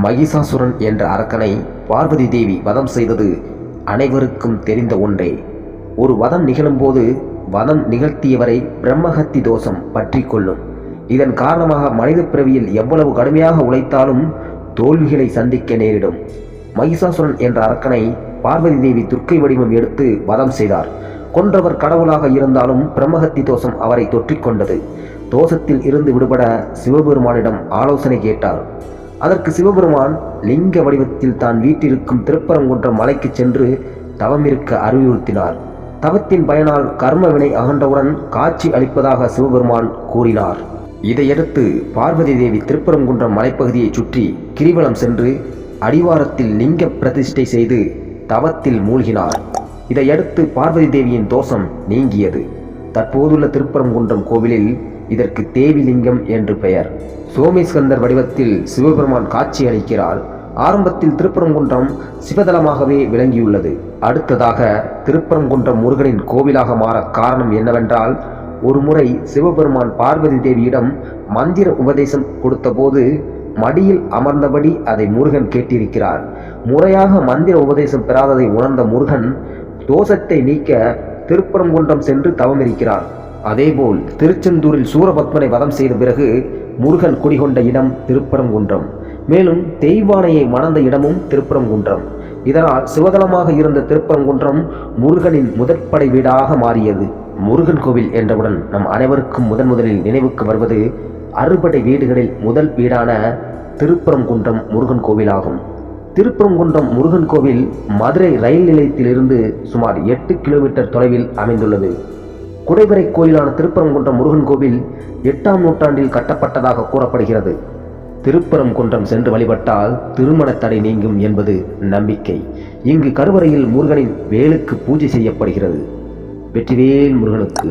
மகிஷாசுரன் என்ற அரக்கனை பார்வதி தேவி வதம் செய்தது அனைவருக்கும் தெரிந்த ஒன்றே. ஒரு வதம் நிகழும்போது வதம் நிகழ்த்தியவரை பிரம்மஹத்தி தோஷம் பற்றி கொள்ளும். இதன் காரணமாக மனித பிறவியில் எவ்வளவு கடுமையாக உழைத்தாலும் தோல்விகளை சந்திக்க நேரிடும். மகிஷாசுரன் என்ற அரக்கனை பார்வதி தேவி துர்க்கை வடிவம் எடுத்து வதம் செய்தார். கொன்றவர் கடவுளாக இருந்தாலும் பிரம்மஹத்தி தோஷம் அவரை தொற்றிக்கொண்டது. தோஷத்தில் இருந்து விடுபட சிவபெருமானிடம் ஆலோசனை கேட்டார். அதற்கு சிவபெருமான் லிங்க வடிவத்தில் தான் வீட்டிற்கும் திருப்பரங்குன்றம் மலைக்கு சென்று தவம் இருக்க அறிவுறுத்தினார். தவத்தின் பயனால் கர்ம வினை அகன்றவுடன் காட்சி அளிப்பதாக சிவபெருமான் கூறினார். இதையடுத்து பார்வதி தேவி திருப்பரங்குன்றம் மலைப்பகுதியை சுற்றி கிரிவலம் சென்று அடிவாரத்தில் லிங்க பிரதிஷ்டை செய்து தவத்தில் மூழ்கினார். இதையடுத்து பார்வதி தேவியின் தோஷம் நீங்கியது. தற்போதுள்ள திருப்பரங்குன்றம் கோவிலில் இதற்கு தேவிலிங்கம் என்று பெயர். சோமேஸ்கந்தர் வடிவத்தில் சிவபெருமான் காட்சி அளிக்கிறார். ஆரம்பத்தில் திருப்பரங்குன்றம் சிவதலமாகவே விளங்கியுள்ளது. அடுத்ததாக திருப்பரங்குன்றம் முருகனின் கோவிலாக மாற காரணம் என்னவென்றால், ஒரு முறை சிவபெருமான் பார்வதி தேவியிடம் மந்திர உபதேசம் கொடுத்தபோது மடியில் அமர்ந்தபடி அதை முருகன் கேட்டிருக்கிறார். முறையாக மந்திர உபதேசம் பெறாததை உணர்ந்த முருகன் தோஷத்தை நீக்க திருப்பரங்குன்றம் சென்று தவம் இருக்கிறார். அதேபோல் திருச்செந்தூரில் சூரபத்மனை வதம் செய்த பிறகு முருகன் குடிகொண்ட இடம் திருப்பரங்குன்றம். மேலும் தெய்வானையை மணந்த இடமும் திருப்பரங்குன்றம். இதனால் சிவதலமாக இருந்த திருப்பரங்குன்றம் முருகனின் முதற்படை வீடாக மாறியது. முருகன் கோவில் என்றவுடன் நம் அனைவருக்கும் முதலில் நினைவுக்கு வருவது அறுபடை வீடுகளில் முதல் வீடான திருப்பரங்குன்றம் முருகன் கோவிலாகும். திருப்பரங்குன்றம் முருகன் கோவில் மதுரை ரயில் நிலையத்திலிருந்து சுமார் 8 கிலோமீட்டர் தொலைவில் அமைந்துள்ளது. குடைவரை கோயிலான திருப்பரங்குன்றம் முருகன் கோவில் 8ஆம் நூற்றாண்டில் கட்டப்பட்டதாக கூறப்படுகிறது. திருப்பரங்குன்றம் சென்று வழிபட்டால் திருமண தடை நீங்கும் என்பது நம்பிக்கை. இங்கு கருவறையில் முருகனின் வேலுக்கு பூஜை செய்யப்படுகிறது. வெற்றிவேல் முருகனுக்கு.